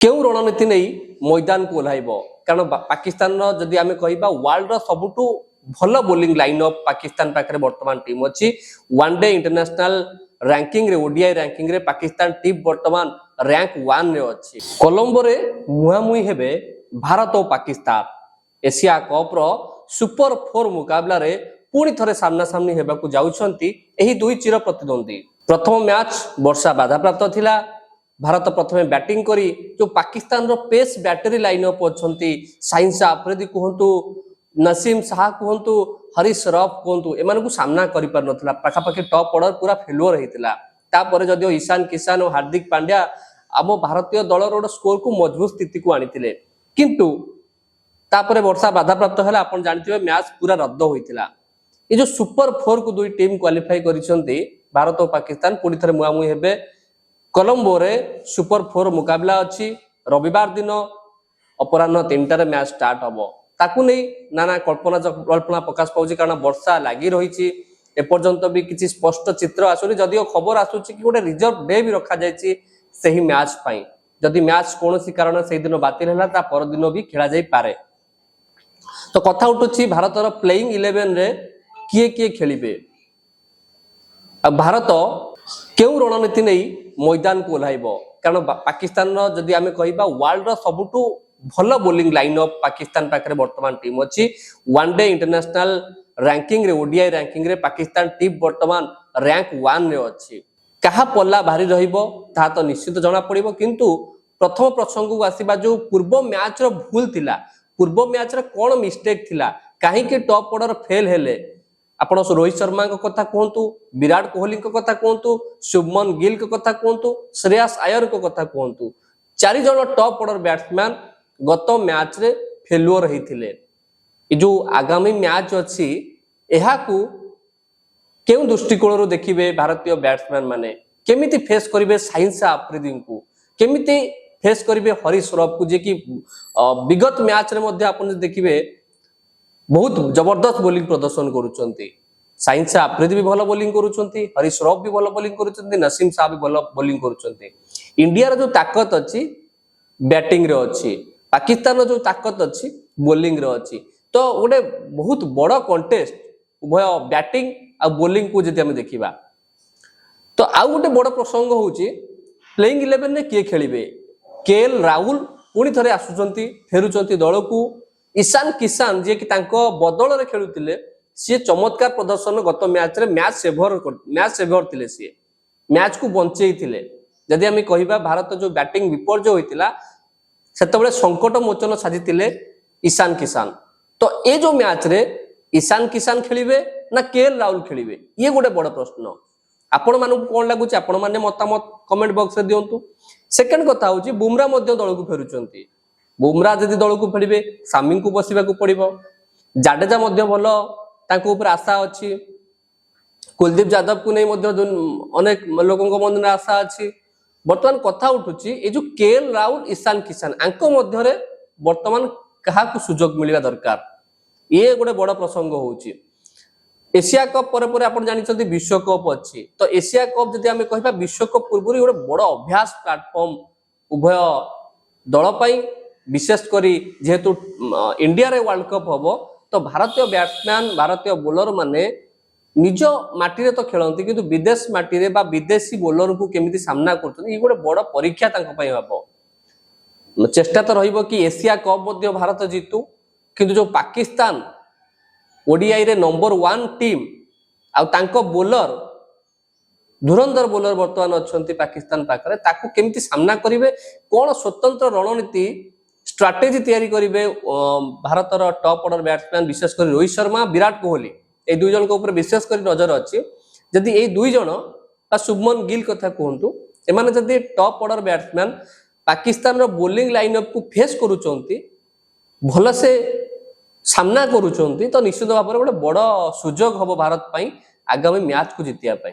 क्यों रणनीति नहीं मैदान को ओह्लैब कारण पाकिस्तान जदि आम कह वर्ल्ड सबुठू भल बोलिंग लाइन अप पाकिस्तान पाखे बर्तमान टीम अच्छी वनडे इंटरनेशनल रैंकिंग रे ओडीआई रैंकिंग रे पाकिस्तान टीम बर्तमान रैंक 1 रे अच्छी। कोलंबो रे मुहांमुही हेबे भारत और पाकिस्तान एशिया कप रो सुपर 4 मुकाबला रे पुणी थरे सामना सामनी हेबाकू जाउछंती एही दुई चिर प्रतिद्वंदी। प्रथम मैच वर्षा बाधा प्राप्त थिला। भारत प्रथमे बैटिंग करी जो पाकिस्तान रो पेस बैटरी लाइनअप अच्छी साइंस आफरीदी कहतु नसीम शाह कहतु हरीश रफ कहतु एमान सामना कर पार नथिला पाखापाखि टॉप ऑर्डर पूरा फेलुअर होइतिला। तापर जदियो ईशान किसान और हार्दिक पांड्या आम भारतीय दलर स्कोर को मजबूत स्थिति को आनिथिले किंतु तापर वर्षा बाधा प्राप्त है आपण जानथिबे मैच पूरा रद्द होइतिला। ये जो सुपर 4 को दुई टीम क्वालिफाई करिसंती भारत और पाकिस्तान पुणी थरे मुहांमुही हेबे। कोलंबो रे सुपर 4 मुकाबला अच्छी रविवार दिन अपराह्न 3टार मैच स्टार्ट हम ताकू नहीं नाना कल्पना प्रकाश पाऊँ कारण वर्षा लगी रही एपर्यंत भी किसी स्पष्ट चित्र आसुनी जदियो खबर आसूची कि गोटे रिजर्व डे भी रखा जायछि सही मैच पई जदि मैच कौन कारण से दिन बातिल है ता पर दिन भी खेला जाई पारे। तो कथा उठुछि भारतर प्लेइंग 11 रे किए किए खेलिबे भारत क्यों रणनीति नहीं मैदान को ओह्लैब कारण पाकिस्तान जदि आम कह वर्ल्ड सबुठू भल बोलिंग लाइन अप पाकिस्तान पाखे बर्तमान टीम अच्छी वनडे इंटरनेशनल रैंकिंग रे ओडीआई रैंकिंग रे पाकिस्तान टीम बर्तमान रैंक 1 रे अच्छी। कहा पल्ला भारी रहिबो ता तो निश्चित जना पड़िबो किंतु प्रथम प्रसंग को आसीबा जो पूर्व मैच रो भूल थिला पूर्व मैच रे कोन मिस्टेक थिला काहे कि टॉप ऑर्डर फेल हेले आपण रोहित शर्मा कथा कहतु विराट कोहली कथा कहतु शुभमन गिल कथा कहतु श्रेयस आयर कथा कहतु 4 जन टॉप ऑर्डर बैट्समैन गत मैच रे फेलुअर होइथिले। जो आगामी मैच अच्छी एहाकू केउ दृष्टिकोण देखिबे भारतीय बैट्समैन माने केमिति फेस करिवे साइंस आफरीदी को केमिति फेस करिवे हरीश रफ को जे कि विगत मैच रे मध्ये आपण देखिबे बहुत जबरदस्त बोलिंग प्रदर्शन करुचंती। साइंस आफरीदी भी भल बोलिंग करुचंती हरीश रफ भी भल बोलिंग करुचंती नसीम शाह भी भल बोलिंग करुचंती। इंडिया जो ताकत अच्छी बैटिंग रे अच्छी पाकिस्तान जो ताकत अच्छी बोलिंग रे अच्छी तो गोटे बहुत बड़ कंटेस्ट उभय बैटिंग आ बोलिंग को जदि हम देखिबा तो आउ गोटे बड़ प्रसंग होउची प्लेइंग 11 रे किए खेलिबे। केएल राहुल पुणी थरे आसुचंती फेरुचंती दल को ईशान किसान जे कि तांको बदल रे खेलुतिले सी चमत्कार प्रदर्शन गत मैच रे मैच सेवर थिले सी मैच को बंचई थिले। जदि हम कहिबा भारत जो बैटिंग विपर्जय होइतिला सेतबेले संकट मोचन साजितिले ईशान किसान तो ए जो मैच रे ईशान किसान खेलिबे ना केएल राहुल खेलिबे ये गोटे बड़ प्रश्न आपण मानू कोन लागुची आपण माने मतामत कमेंट बॉक्स रे दियंतु। सेकंड कथा होची बुमरा मध्ये दल को फेरुचंती बुमरा जदि दल को फेरिबे सामी को बसिबा को पड़िबो जाडेजा मध्ये भलो तांको ऊपर आशा अछि कुलदीप यादव को नै मध्ये अनेक लोकन को मन आशा अछि। वर्तमान कथा उठुची ए जो केएल राहुल ईशान किसान आंको मध्ये रे वर्तमान कहा को सुजोग मिलिबा दरकार ये गोटे बड़ प्रसंग होउची। एशिया कप पर पर आपण जानि छथि विश्व कप अछि तो एशिया कप जदि हम कहबा विश्व कप पूर्व गोटे बड़ अभ्यास प्लेटफॉर्म उभय दल पई विशेष करी जेहेतु इंडिया रे वर्ल्ड कप हबो तो भारतीय बैट्समैन भारतीय बोलर माने निज माटी रे तो खेलंती किंतु विदेश माटी रे बा विदेशी बोलर को केमिति सामना करथि ई गोटे बड़ परीक्षा तांको पई हबो। चेष्टा तो रहिबो कि एशिया कप मध्ये भारत जीतु किंतु जो पाकिस्तान ओडीआई रे नंबर 1 टीम आ तांको बोलर धुरंधर बोलर वर्तमान अच्छंती पाकिस्तान पाखरे ताकू केमिति सामना करिवे कोन स्वतंत्र रणनीति स्ट्रैटेजी तैयारी करिवे भारतर टॉप ऑर्डर बैट्समैन विशेष कर रोहित शर्मा विराट कोहली ए दुई जन को ऊपर विशेष कर नजर अच्छी जदि ए दुई जन बा शुभमन गिल कथा कहतु एमाने जदि टॉप ऑर्डर बैट्समैन पाकिस्तान रो बोलिंग लाइनअप को फेस करूचंती भल से सामना करूचंती तो निश्चित भाव में गोटे बड़ सुजोग हम भारत पई आगामी मैच को जितिया पई।